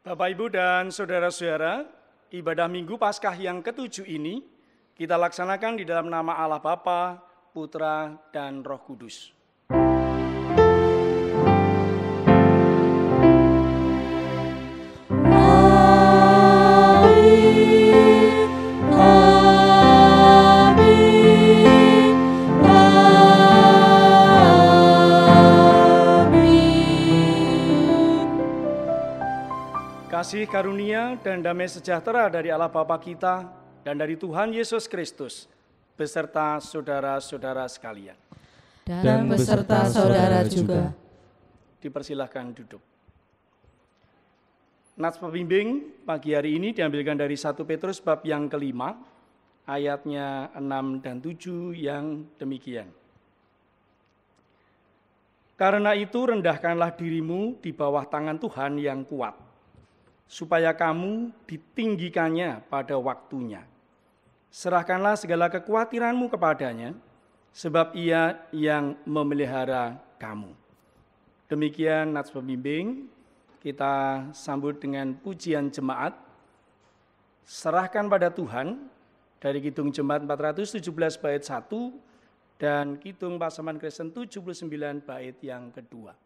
Bapak, Ibu, dan saudara-saudara, ibadah Minggu Paskah yang ke-7 ini kita laksanakan di dalam nama Allah Bapa, Putra, dan Roh Kudus. Kasih karunia dan damai sejahtera dari Allah Bapa kita dan dari Tuhan Yesus Kristus beserta saudara-saudara sekalian. Dan beserta saudara juga. Dipersilahkan duduk. Nats pembimbing pagi hari ini diambilkan dari 1 Petrus bab yang kelima, ayatnya 6 dan 7 yang demikian. Karena itu rendahkanlah dirimu di bawah tangan Tuhan yang kuat, supaya kamu ditinggikannya pada waktunya. Serahkanlah segala kekhawatiranmu kepadanya, sebab Ia yang memelihara kamu. Demikian nats pembimbing, kita sambut dengan pujian jemaat. Serahkan pada Tuhan, dari Kidung Jemaat 417 bait 1, dan Kidung Pasaman Kristen 79 bait yang kedua.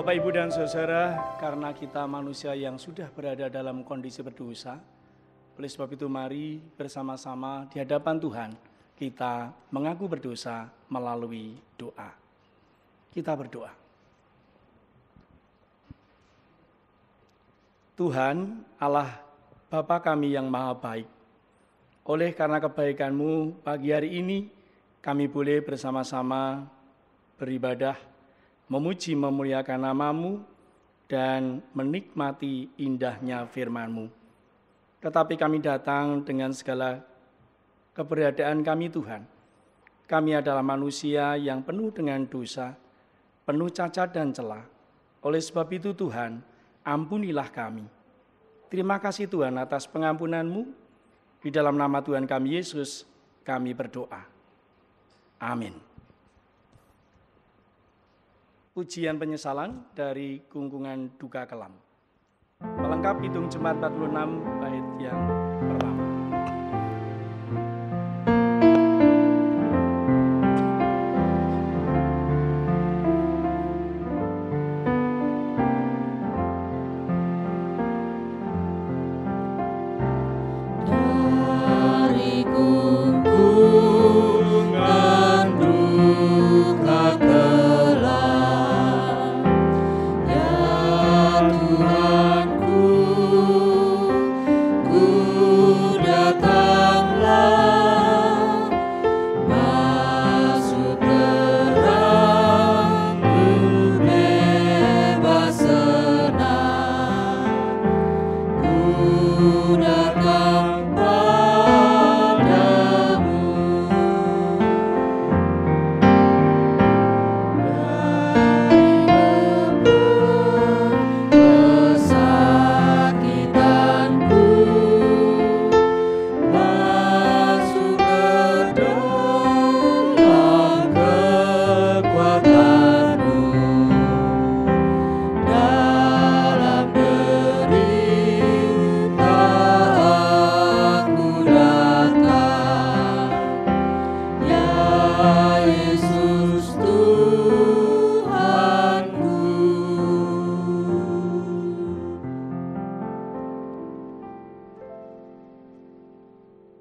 Bapak, Ibu, dan saudara, karena kita manusia yang sudah berada dalam kondisi berdosa, oleh sebab itu mari bersama-sama di hadapan Tuhan kita mengaku berdosa melalui doa. Kita berdoa. Tuhan Allah Bapa kami yang maha baik, oleh karena kebaikan-Mu pagi hari ini kami boleh bersama-sama beribadah, memuji memuliakan nama-Mu, dan menikmati indahnya firman-Mu. Tetapi kami datang dengan segala keberadaan kami Tuhan. Kami adalah manusia yang penuh dengan dosa, penuh cacat dan celah. Oleh sebab itu Tuhan, ampunilah kami. Terima kasih Tuhan atas pengampunan-Mu. Di dalam nama Tuhan kami Yesus, kami berdoa. Amin. Pujian penyesalan dari Gungkungan Duka Kelam. Pelengkap Kidung Jemaat 46 bait yang pertama. Dari gungkungan duka kelam, ya Tuhanku,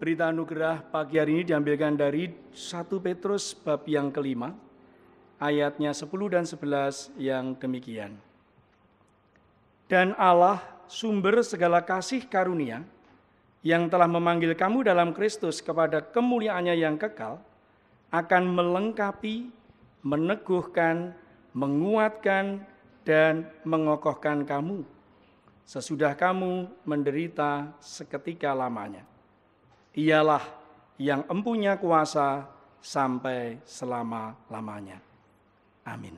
Berita anugerah pagi hari ini diambilkan dari 1 Petrus bab yang kelima, ayatnya 10 dan 11 yang demikian. Dan Allah, sumber segala kasih karunia, yang telah memanggil kamu dalam Kristus kepada kemuliaannya yang kekal, akan melengkapi, meneguhkan, menguatkan, dan mengokohkan kamu, sesudah kamu menderita seketika lamanya. Ialah yang empunya kuasa sampai selama-lamanya. Amin.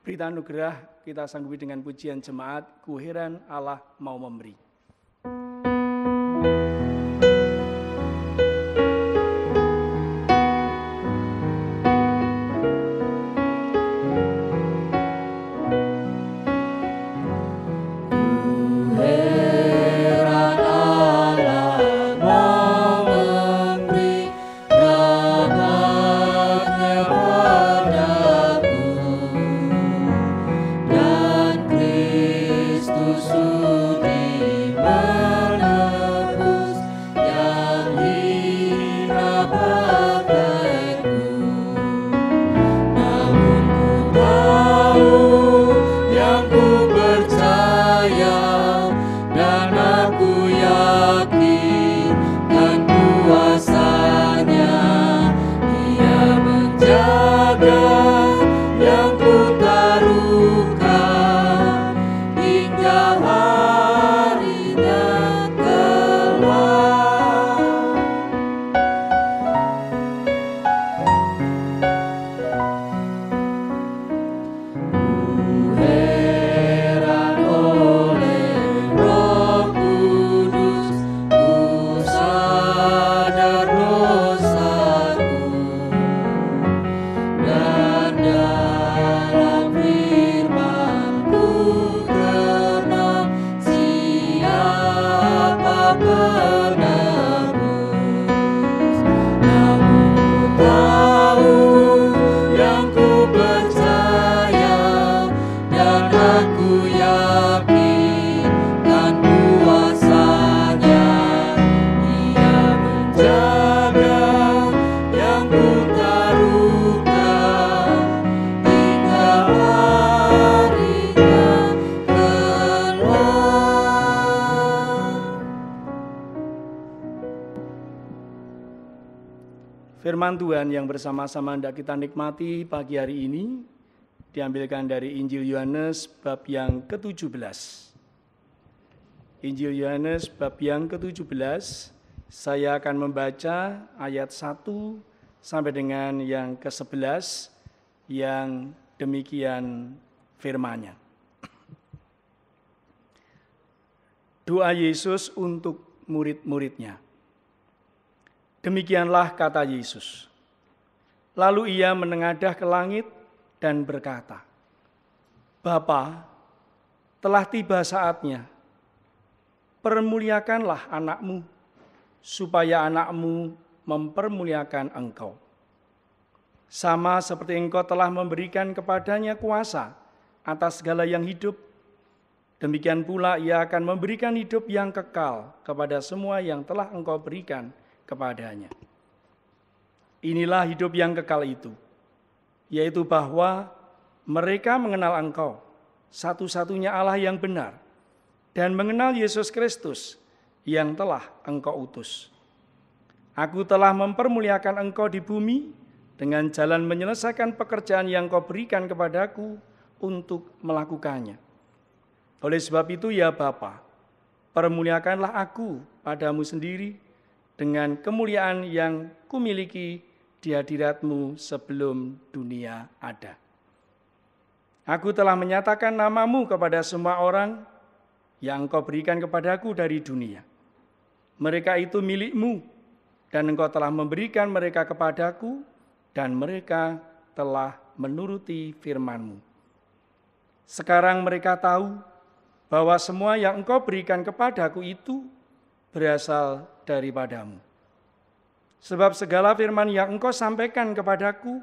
Berita anugerah kita sanggupi dengan pujian jemaat, Ku heran Allah mau memberi. Firman Tuhan yang bersama-sama hendak kita nikmati pagi hari ini diambilkan dari Injil Yohanes bab yang ke-17. Injil Yohanes bab yang ke-17, saya akan membaca ayat 1 sampai dengan yang ke-11 yang demikian firman-Nya. Doa Yesus untuk murid-muridnya. Demikianlah kata Yesus. Lalu ia menengadah ke langit dan berkata, Bapa, telah tiba saatnya. Permuliakanlah anakmu, supaya anakmu mempermuliakan engkau. Sama seperti engkau telah memberikan kepadanya kuasa atas segala yang hidup, demikian pula ia akan memberikan hidup yang kekal kepada semua yang telah engkau berikan kepadanya. Inilah hidup yang kekal itu, yaitu bahwa mereka mengenal Engkau, satu-satunya Allah yang benar, dan mengenal Yesus Kristus yang telah Engkau utus. Aku telah mempermuliakan Engkau di bumi dengan jalan menyelesaikan pekerjaan yang Kau berikan kepadaku untuk melakukannya. Oleh sebab itu ya Bapa, permuliakanlah aku padamu sendiri dengan kemuliaan yang kumiliki di hadirat-Mu sebelum dunia ada. Aku telah menyatakan nama-Mu kepada semua orang yang Engkau berikan kepadaku dari dunia. Mereka itu milik-Mu, dan Engkau telah memberikan mereka kepadaku, dan mereka telah menuruti firman-Mu. Sekarang mereka tahu bahwa semua yang Engkau berikan kepadaku itu berasal daripadamu. Sebab segala firman yang Engkau sampaikan kepadaku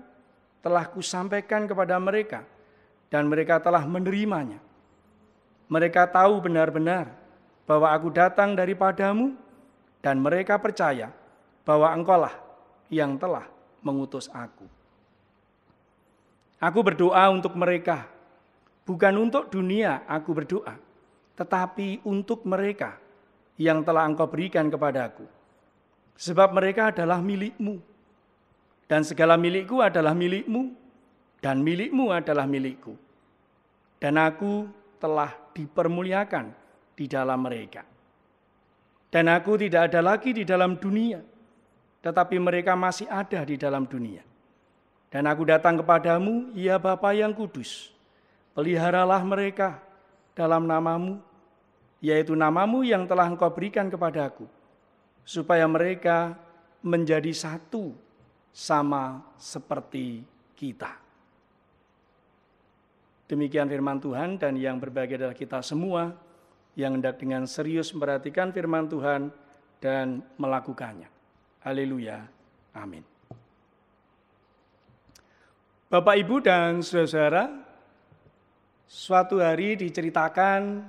telah kusampaikan kepada mereka, dan mereka telah menerimanya. Mereka tahu benar-benar bahwa aku datang daripadamu, dan mereka percaya bahwa Engkaulah yang telah mengutus aku. Aku berdoa untuk mereka, bukan untuk dunia aku berdoa, tetapi untuk mereka yang telah Engkau berikan kepadaku. Sebab mereka adalah milik-Mu, dan segala milikku adalah milik-Mu, dan milik-Mu adalah milikku. Dan aku telah dipermuliakan di dalam mereka. Dan aku tidak ada lagi di dalam dunia, tetapi mereka masih ada di dalam dunia. Dan aku datang kepadamu, ya Bapa yang kudus, peliharalah mereka dalam nama-Mu, yaitu nama-Mu yang telah Engkau berikan kepadaku, supaya mereka menjadi satu sama seperti kita. Demikian firman Tuhan, dan yang berbahagia adalah kita semua yang hendak dengan serius memperhatikan firman Tuhan dan melakukannya. Haleluya. Amin. Bapak, Ibu, dan saudara-saudara, suatu hari diceritakan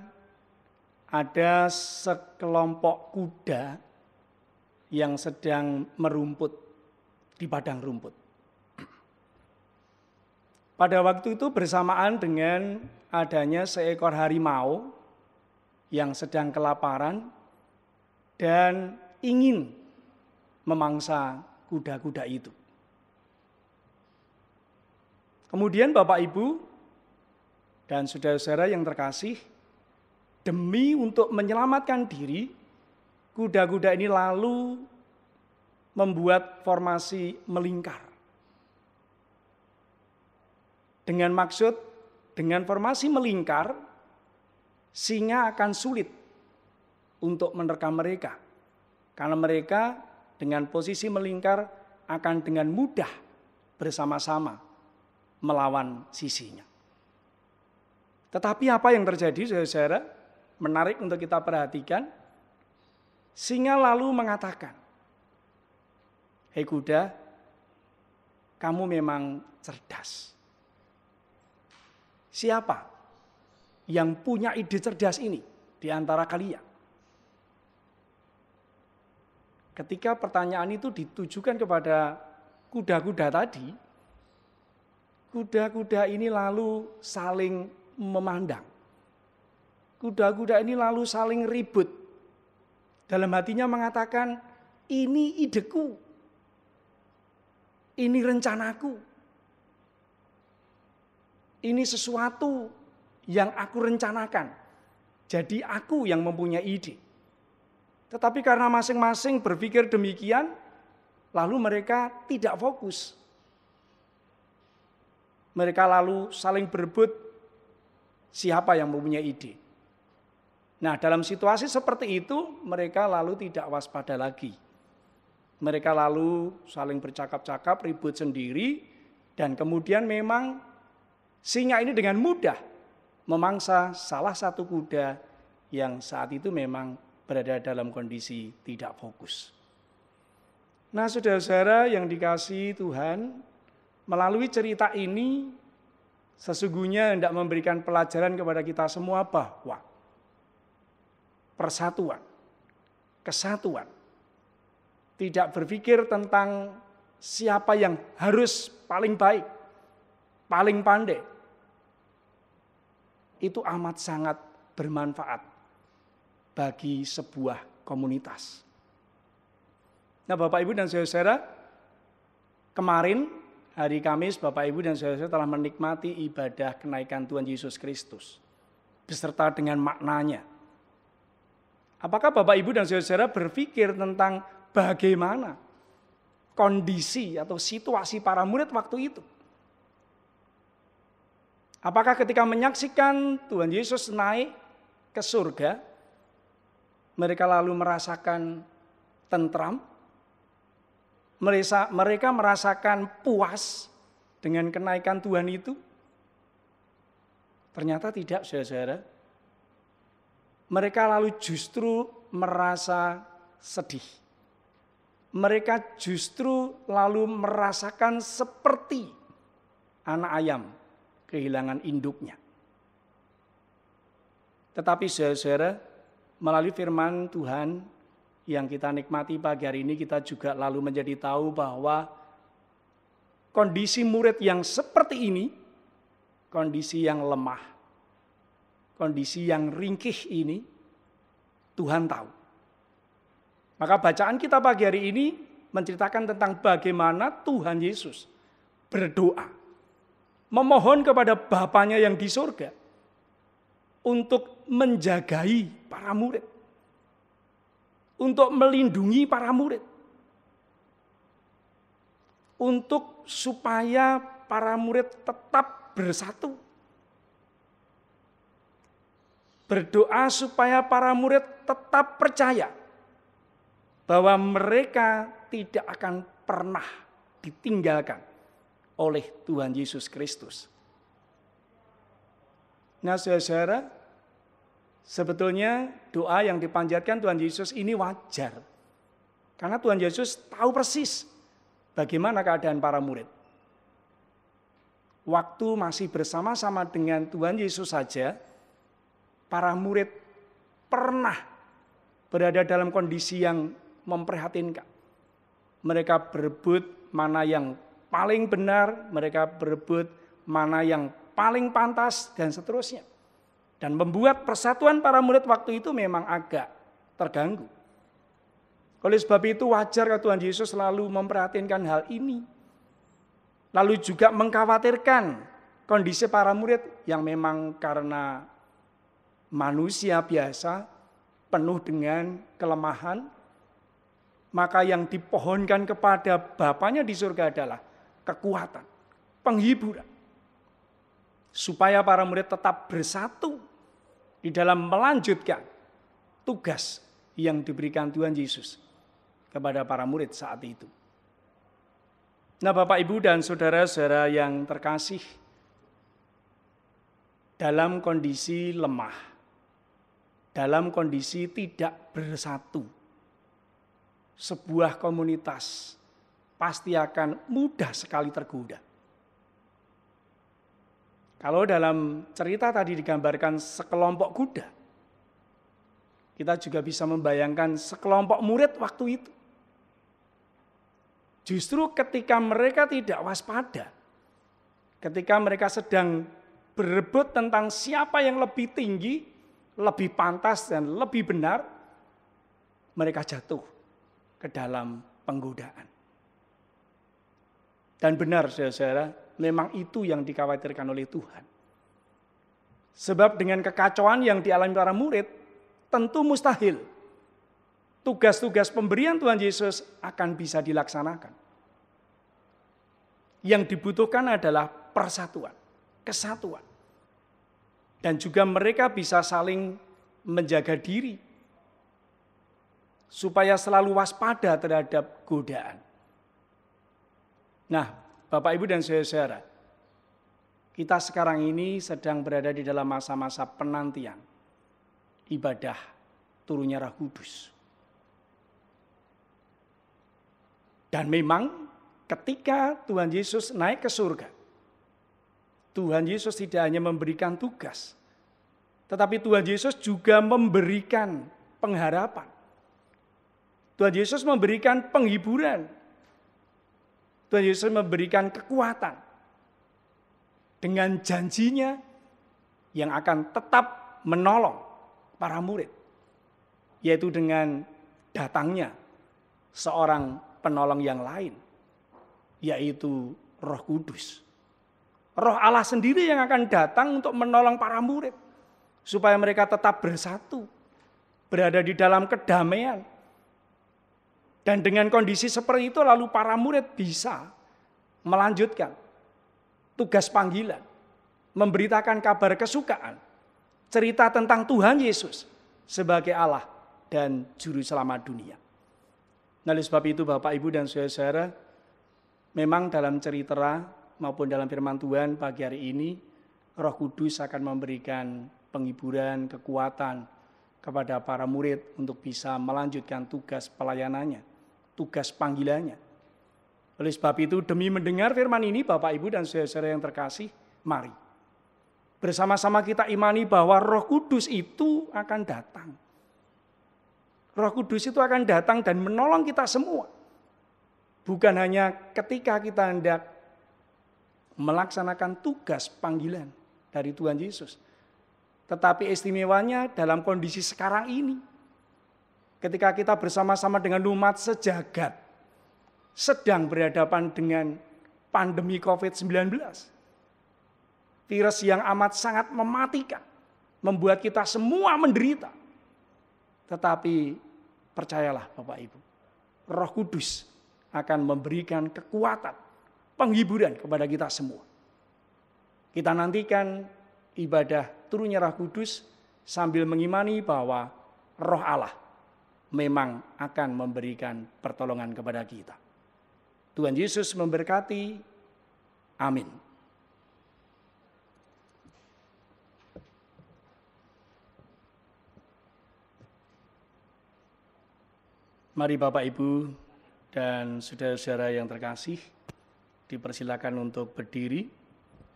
ada sekelompok kuda yang sedang merumput di padang rumput. Pada waktu itu bersamaan dengan adanya seekor harimau yang sedang kelaparan dan ingin memangsa kuda-kuda itu. Kemudian Bapak, Ibu, dan saudara-saudara yang terkasih, demi untuk menyelamatkan diri, kuda-kuda ini lalu membuat formasi melingkar. Dengan maksud, dengan formasi melingkar, singa akan sulit untuk menerkam mereka. Karena mereka dengan posisi melingkar akan dengan mudah bersama-sama melawan sisinya. Tetapi apa yang terjadi, saudara-saudara? Menarik untuk kita perhatikan. Singa lalu mengatakan, "Hei kuda, kamu memang cerdas. Siapa yang punya ide cerdas ini di antara kalian?" Ketika pertanyaan itu ditujukan kepada kuda-kuda tadi, kuda-kuda ini lalu saling memandang. Kuda-kuda ini lalu saling ribut. Dalam hatinya mengatakan, ini ideku, ini rencanaku, ini sesuatu yang aku rencanakan. Jadi aku yang mempunyai ide. Tetapi karena masing-masing berpikir demikian, lalu mereka tidak fokus. Mereka lalu saling berebut siapa yang mempunyai ide. Nah, dalam situasi seperti itu, mereka lalu tidak waspada lagi. Mereka lalu saling bercakap-cakap, ribut sendiri, dan kemudian memang singa ini dengan mudah memangsa salah satu kuda yang saat itu memang berada dalam kondisi tidak fokus. Nah, saudara-saudara yang dikasihi Tuhan, melalui cerita ini sesungguhnya hendak memberikan pelajaran kepada kita semua bahwa persatuan, kesatuan, tidak berpikir tentang siapa yang harus paling baik, paling pandai, itu amat sangat bermanfaat bagi sebuah komunitas. Nah, Bapak, Ibu, dan saudara-saudara, kemarin hari Kamis, Bapak, Ibu, dan saudara-saudara telah menikmati ibadah kenaikan Tuhan Yesus Kristus beserta dengan maknanya. Apakah Bapak, Ibu, dan saudara-saudara berpikir tentang bagaimana kondisi atau situasi para murid waktu itu? Apakah ketika menyaksikan Tuhan Yesus naik ke surga, mereka lalu merasakan tentram? Mereka merasakan puas dengan kenaikan Tuhan itu? Ternyata tidak, saudara-saudara. Mereka lalu justru merasa sedih. Mereka justru lalu merasakan seperti anak ayam kehilangan induknya. Tetapi saudara-saudara, melalui firman Tuhan yang kita nikmati pagi hari ini, kita juga lalu menjadi tahu bahwa kondisi murid yang seperti ini, kondisi yang lemah, kondisi yang ringkih ini, Tuhan tahu. Maka bacaan kita pagi hari ini menceritakan tentang bagaimana Tuhan Yesus berdoa, memohon kepada Bapanya yang di surga untuk menjagai para murid, untuk melindungi para murid, untuk supaya para murid tetap bersatu. Berdoa supaya para murid tetap percaya bahwa mereka tidak akan pernah ditinggalkan oleh Tuhan Yesus Kristus. Nah, saudara, sebetulnya doa yang dipanjatkan Tuhan Yesus ini wajar. Karena Tuhan Yesus tahu persis bagaimana keadaan para murid. Waktu masih bersama-sama dengan Tuhan Yesus saja, para murid pernah berada dalam kondisi yang memprihatinkan. Mereka berebut mana yang paling benar, mereka berebut mana yang paling pantas, dan seterusnya. Dan membuat persatuan para murid waktu itu memang agak terganggu. Oleh sebab itu wajar kalau Tuhan Yesus selalu memperhatikan hal ini. Lalu juga mengkhawatirkan kondisi para murid yang memang karena manusia biasa, penuh dengan kelemahan, maka yang dipohonkan kepada Bapanya di surga adalah kekuatan, penghiburan. Supaya para murid tetap bersatu di dalam melanjutkan tugas yang diberikan Tuhan Yesus kepada para murid saat itu. Nah, Bapak, Ibu, dan saudara-saudara yang terkasih, dalam kondisi lemah, dalam kondisi tidak bersatu, sebuah komunitas pasti akan mudah sekali tergoda. Kalau dalam cerita tadi digambarkan sekelompok kuda, kita juga bisa membayangkan sekelompok murid waktu itu. Justru ketika mereka tidak waspada, ketika mereka sedang berebut tentang siapa yang lebih tinggi, lebih pantas dan lebih benar, mereka jatuh ke dalam penggodaan. Dan benar, saudara, memang itu yang dikhawatirkan oleh Tuhan. Sebab dengan kekacauan yang dialami para murid, tentu mustahil tugas-tugas pemberian Tuhan Yesus akan bisa dilaksanakan. Yang dibutuhkan adalah persatuan, kesatuan. Dan juga mereka bisa saling menjaga diri, supaya selalu waspada terhadap godaan. Nah, Bapak, Ibu, dan saudara, kita sekarang ini sedang berada di dalam masa-masa penantian ibadah turunnya Roh Kudus. Dan memang ketika Tuhan Yesus naik ke surga, Tuhan Yesus tidak hanya memberikan tugas, tetapi Tuhan Yesus juga memberikan pengharapan. Tuhan Yesus memberikan penghiburan. Tuhan Yesus memberikan kekuatan dengan janjinya yang akan tetap menolong para murid, yaitu dengan datangnya seorang penolong yang lain, yaitu Roh Kudus. Roh Allah sendiri yang akan datang untuk menolong para murid, supaya mereka tetap bersatu, berada di dalam kedamaian. Dan dengan kondisi seperti itu lalu para murid bisa melanjutkan tugas panggilan, memberitakan kabar kesukaan, cerita tentang Tuhan Yesus sebagai Allah dan Juru Selamat dunia. Nah, oleh sebab itu Bapak, Ibu, dan saudara-saudara, memang dalam cerita maupun dalam firman Tuhan pagi hari ini, Roh Kudus akan memberikan penghiburan, kekuatan kepada para murid untuk bisa melanjutkan tugas pelayanannya, tugas panggilannya. Oleh sebab itu, demi mendengar firman ini, Bapak, Ibu, dan saudara-saudara yang terkasih, mari bersama-sama kita imani bahwa Roh Kudus itu akan datang. Roh Kudus itu akan datang dan menolong kita semua. Bukan hanya ketika kita hendak melaksanakan tugas panggilan dari Tuhan Yesus. Tetapi istimewanya dalam kondisi sekarang ini. Ketika kita bersama-sama dengan umat sejagat sedang berhadapan dengan pandemi COVID-19. Virus yang amat sangat mematikan, membuat kita semua menderita. Tetapi percayalah Bapak Ibu, Roh Kudus akan memberikan kekuatan, penghiburan kepada kita semua. Kita nantikan ibadah turunnya Roh Kudus sambil mengimani bahwa Roh Allah memang akan memberikan pertolongan kepada kita. Tuhan Yesus memberkati. Amin. Mari Bapak Ibu dan saudara-saudara yang terkasih, dipersilakan untuk berdiri.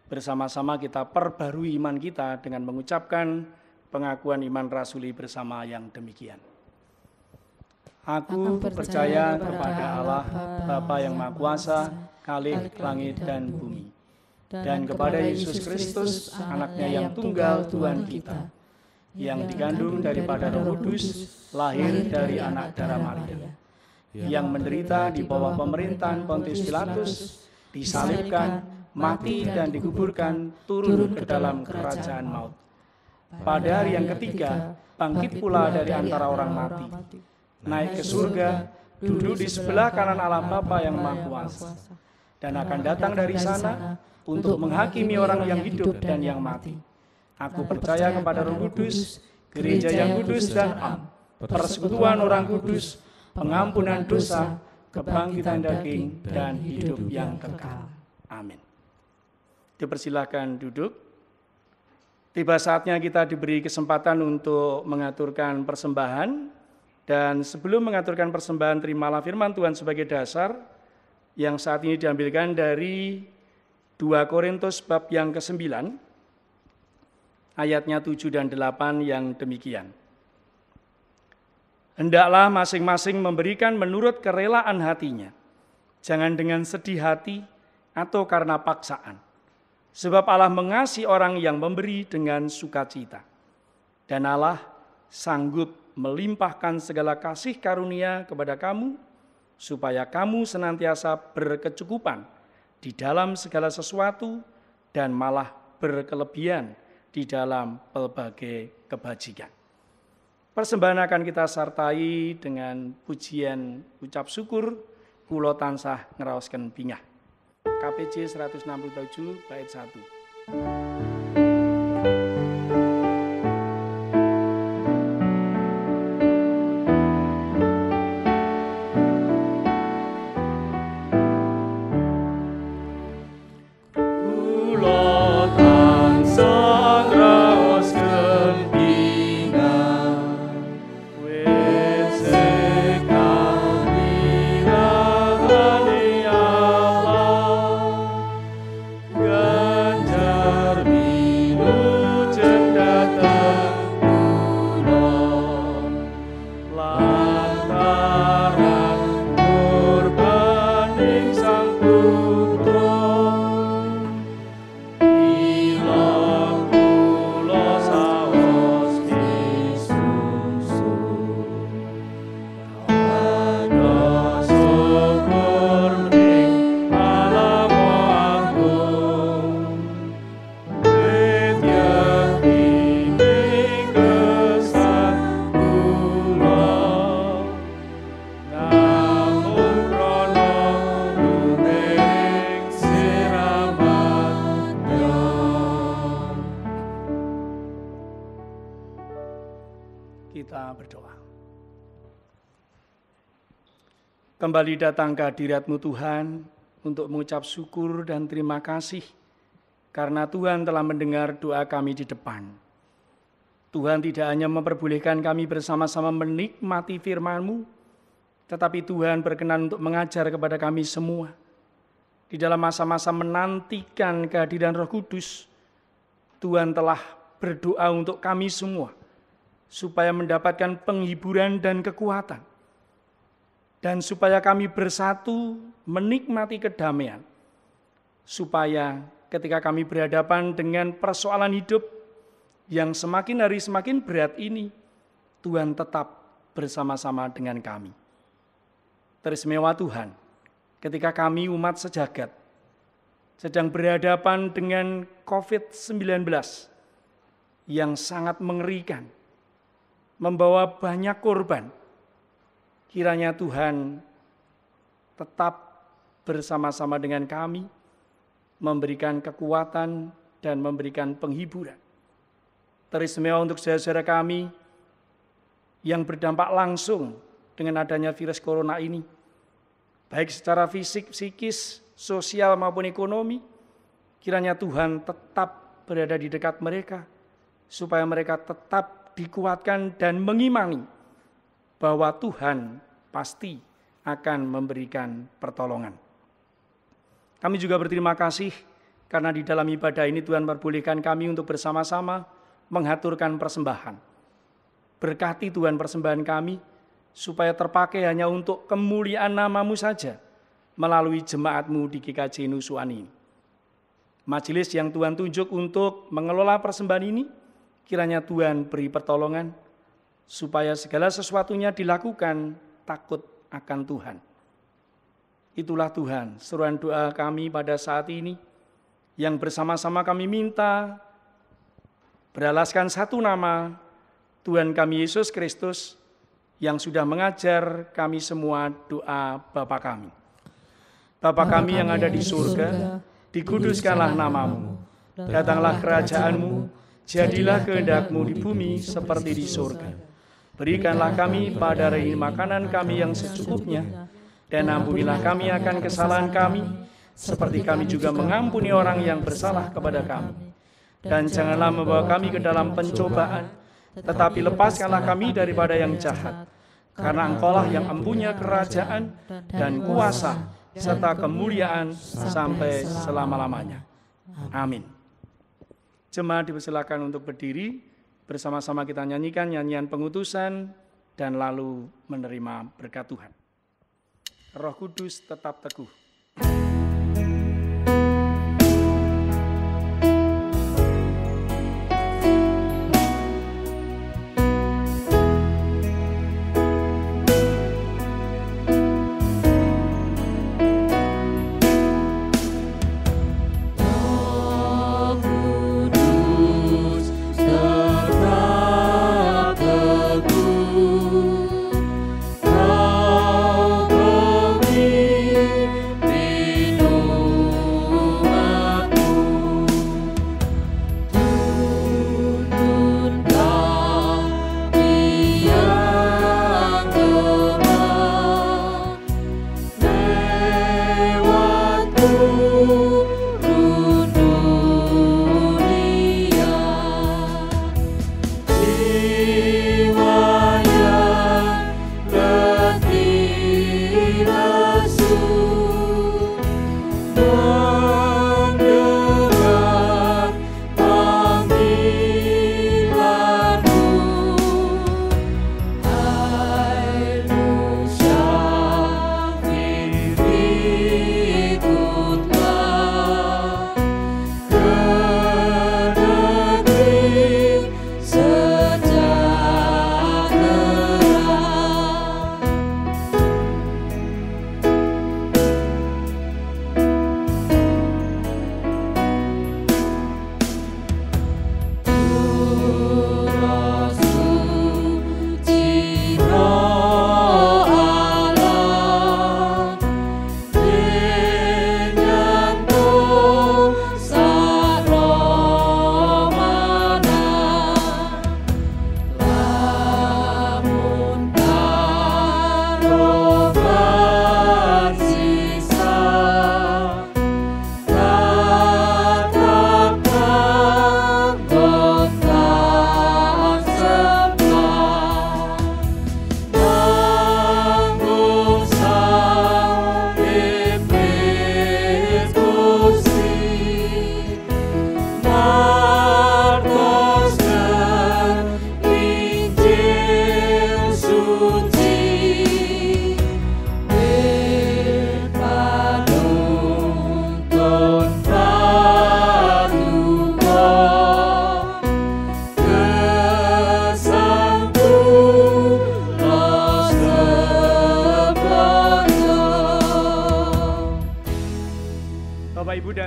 Bersama-sama kita perbarui iman kita dengan mengucapkan pengakuan iman rasuli bersama yang demikian. Aku percaya kepada Allah, Bapa yang Maha Kuasa, Khalik langit dan bumi, dan kepada Yesus Kristus, anaknya yang tunggal Tuhan kita, yang dikandung daripada Roh Kudus, lahir dari anak darah Maria, yang menderita di bawah pemerintahan Pontius Pilatus, disalibkan, mati dan dikuburkan, turun ke dalam kerajaan maut. Pada hari yang ketiga, bangkit pula dari antara orang mati, naik ke surga, duduk di sebelah kanan Allah Bapa yang Maha Kuasa, dan akan datang dari sana untuk menghakimi orang yang hidup dan yang mati. Aku percaya kepada Roh Kudus, gereja yang kudus dan am, persekutuan orang kudus, pengampunan dosa, kebangkitan daging, dan hidup yang kekal. Amin. Dipersilakan duduk. Tiba saatnya kita diberi kesempatan untuk mengaturkan persembahan. Dan sebelum mengaturkan persembahan, terimalah firman Tuhan sebagai dasar yang saat ini diambilkan dari 2 Korintus bab yang ke-9, ayatnya 7 dan 8 yang demikian. Hendaklah masing-masing memberikan menurut kerelaan hatinya, jangan dengan sedih hati atau karena paksaan. Sebab Allah mengasihi orang yang memberi dengan sukacita. Dan Allah sanggup melimpahkan segala kasih karunia kepada kamu, supaya kamu senantiasa berkecukupan di dalam segala sesuatu dan malah berkelebihan di dalam pelbagai kebajikan. Persembahan akan kita sertai dengan pujian ucap syukur, kula tansah ngraosken bingah. KPJ 167 bait 1. Kita berdoa. Kembali datang ke hadirat-Mu Tuhan untuk mengucap syukur dan terima kasih karena Tuhan telah mendengar doa kami di depan. Tuhan tidak hanya memperbolehkan kami bersama-sama menikmati firman-Mu, tetapi Tuhan berkenan untuk mengajar kepada kami semua. Di dalam masa-masa menantikan kehadiran Roh Kudus, Tuhan telah berdoa untuk kami semua, supaya mendapatkan penghiburan dan kekuatan, dan supaya kami bersatu menikmati kedamaian, supaya ketika kami berhadapan dengan persoalan hidup yang semakin hari semakin berat ini, Tuhan tetap bersama-sama dengan kami. Teristimewa Tuhan, ketika kami umat sejagat sedang berhadapan dengan COVID-19 yang sangat mengerikan, membawa banyak korban, kiranya Tuhan tetap bersama-sama dengan kami, memberikan kekuatan dan memberikan penghiburan. Teristimewa untuk saudara-saudara kami yang berdampak langsung dengan adanya virus corona ini, baik secara fisik, psikis, sosial maupun ekonomi, kiranya Tuhan tetap berada di dekat mereka, supaya mereka tetap dikuatkan dan mengimani bahwa Tuhan pasti akan memberikan pertolongan. Kami juga berterima kasih karena di dalam ibadah ini Tuhan memperbolehkan kami untuk bersama-sama menghaturkan persembahan. Berkati Tuhan persembahan kami, supaya terpakai hanya untuk kemuliaan nama-Mu saja, melalui jemaat-Mu di GKJ Nusuan ini. Majelis yang Tuhan tunjuk untuk mengelola persembahan ini, kiranya Tuhan beri pertolongan, supaya segala sesuatunya dilakukan takut akan Tuhan. Itulah Tuhan, seruan doa kami pada saat ini, yang bersama-sama kami minta, beralaskan satu nama, Tuhan kami Yesus Kristus, yang sudah mengajar kami semua doa Bapa kami. Bapa kami yang ada di surga, dikuduskanlah nama-Mu, datanglah kerajaan-Mu, jadilah kehendak-Mu di bumi seperti di surga. Berikanlah kami pada hari ini makanan kami yang secukupnya, dan ampunilah kami akan kesalahan kami, seperti kami juga mengampuni orang yang bersalah kepada kami. Dan janganlah membawa kami ke dalam pencobaan, tetapi lepaskanlah kami daripada yang jahat, karena Engkau-lah yang mempunyai kerajaan dan kuasa serta kemuliaan sampai selama-lamanya. Amin. Jemaat dipersilakan untuk berdiri, bersama-sama kita nyanyikan nyanyian pengutusan dan lalu menerima berkat Tuhan. Roh Kudus tetap teguh.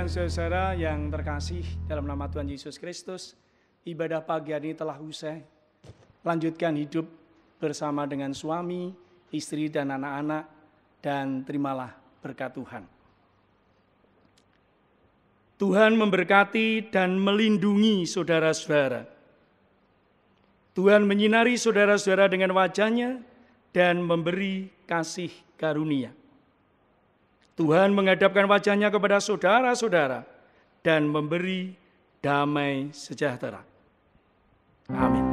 dan saudara yang terkasih dalam nama Tuhan Yesus Kristus, ibadah pagi hari ini telah usai. Lanjutkan hidup bersama dengan suami, istri, dan anak-anak, dan terimalah berkat Tuhan. Tuhan memberkati dan melindungi saudara-saudara. Tuhan menyinari saudara-saudara dengan wajah-Nya dan memberi kasih karunia. Tuhan menghadapkan wajah-Nya kepada saudara-saudara dan memberi damai sejahtera. Amin.